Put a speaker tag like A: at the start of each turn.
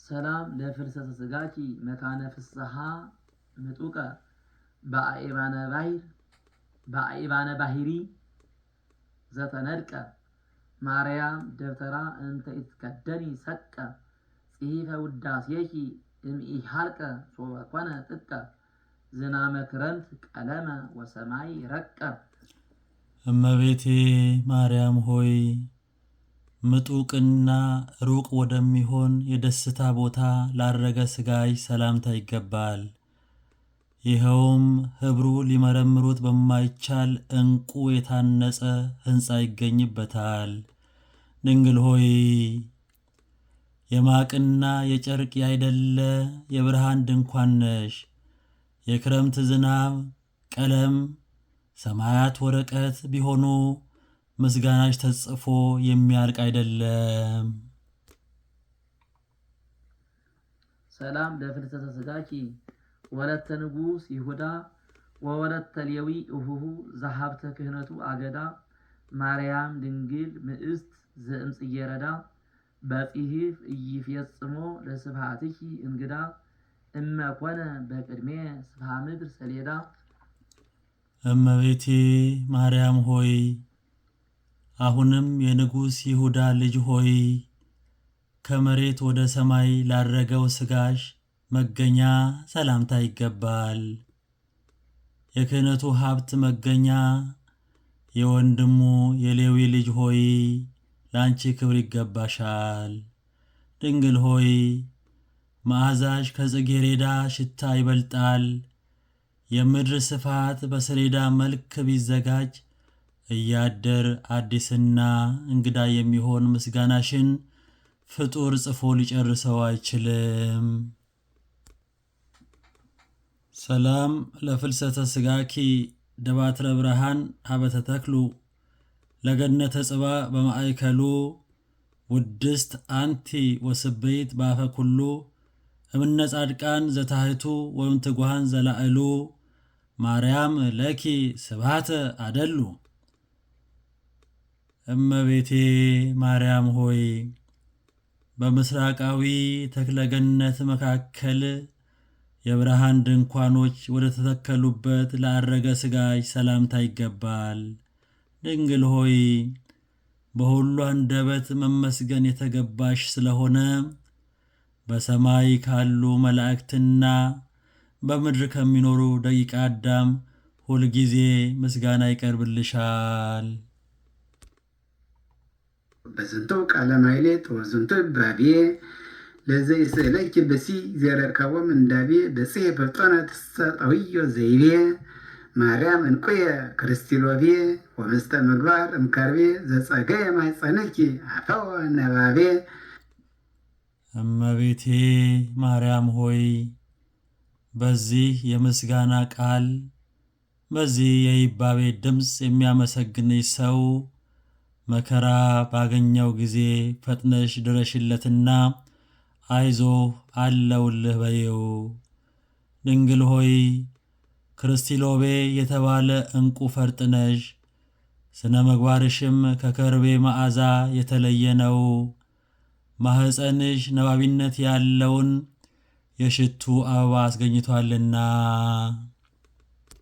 A: ሰላም ለፍልሰተ ስጋኪ መካነ ፍስሐ ምጡቀ በአይባነ ባሕሪ ዘተነድቀ ማርያም ደብተራ እንተ ኢትከደኒ ሰቀ ጽሒፈ ውዳሴኪ እምኢሃልቀ ሶበ ኮነ ጥቀ ዝናመ ክረምት ቀለመ ወሰማይ ረቀ።
B: እመቤቴ ማርያም ሆይ ምጡቅና ሩቅ ወደሚሆን የደስታ ቦታ ላረገ ሥጋሽ ሰላምታ ይገባል። ይኸውም ኅብሩ ሊመረምሩት በማይቻል ዕንቁ የታነጸ ሕንፃ ይገኝበታል። ድንግል ሆይ የማቅና የጨርቅ ያይደለ የብርሃን ድንኳን ነሽ። የክረምት ዝናብ ቀለም ሰማያት ወረቀት ቢሆኑ ምስጋናሽ ተጽፎ የሚያልቅ አይደለም።
A: ሰላም ለፍልሰተ ስጋኪ ወለተ ንጉሥ ይሁዳ ወወለተ ሌዊ እሁሁ ዘሀብተ ክህነቱ አገዳ ማርያም ድንግል ምእስት ዘእምጽጌረዳ በጽሒፍ ኢይፌጽሞ ለስብሐትኪ እንግዳ እመ ኮነ በቅድሜ ስፍሐ ምድር ሰሌዳ።
B: እመቤቴ ማርያም ሆይ አሁንም የንጉሥ ይሁዳ ልጅ ሆይ ከመሬት ወደ ሰማይ ላረገው ሥጋሽ መገኛ ሰላምታ ይገባል። የክህነቱ ሀብት መገኛ የወንድሙ የሌዊ ልጅ ሆይ ለአንቺ ክብር ይገባሻል። ድንግል ሆይ መዓዛሽ ከጽጌረዳ ሽታ ይበልጣል። የምድር ስፋት በሰሌዳ መልክ ቢዘጋጅ እያደር አዲስና እንግዳ የሚሆን ምስጋናሽን ፍጡር ጽፎ ሊጨርሰው አይችልም። ሰላም ለፍልሰተ ስጋኪ ደባትረ ብርሃን ሀበተ ተክሉ ለገነተ ጽባ በማእከሉ ውድስት አንቲ ወስብይት ባፈ ኩሉ እምነ ጻድቃን ዘታሕቱ ወእምትጉሃን ዘላዕሉ ማርያም ለኪ ስብሐተ አደሉ። እመቤቴ ማርያም ሆይ በምስራቃዊ ተክለገነት መካከል የብርሃን ድንኳኖች ወደ ተተከሉበት ላረገ ሥጋሽ ሰላምታ ይገባል። ድንግል ሆይ በሁሉ አንደበት መመስገን የተገባሽ ስለሆነ በሰማይ ካሉ መላእክትና በምድር ከሚኖሩ ደቂቀ አዳም ሁልጊዜ ምስጋና ይቀርብልሻል።
C: በዝንቱ ቃለ ማሕሌት ወዝንቱ ባቤ ለዘይስእለኪ ብሲ ዘረከቦም እንዳቤ በጽሔ በጦነ ተሰጠውዮ ዘይቤ ማርያም እንቁየ ክርስቲሎቤ ወመስተ ምግባር እምከርቤ ዘጸገየ ማኅፀንኪ አፈወ ነባቤ።
B: እመቤቴ ማርያም ሆይ በዚህ የምስጋና ቃል በዚህ የይባቤ ድምፅ የሚያመሰግንሽ ሰው መከራ ባገኘው ጊዜ ፈጥነሽ ድረሽለትና አይዞህ አለውልህ በይው። ድንግል ሆይ ክርስቲሎቤ የተባለ ዕንቁ ፈርጥ ነሽ። ስነ ምግባርሽም ከከርቤ መዓዛ የተለየ ነው። ማኅፀንሽ ነባቢነት ያለውን የሽቱ አበባ አስገኝቷልና።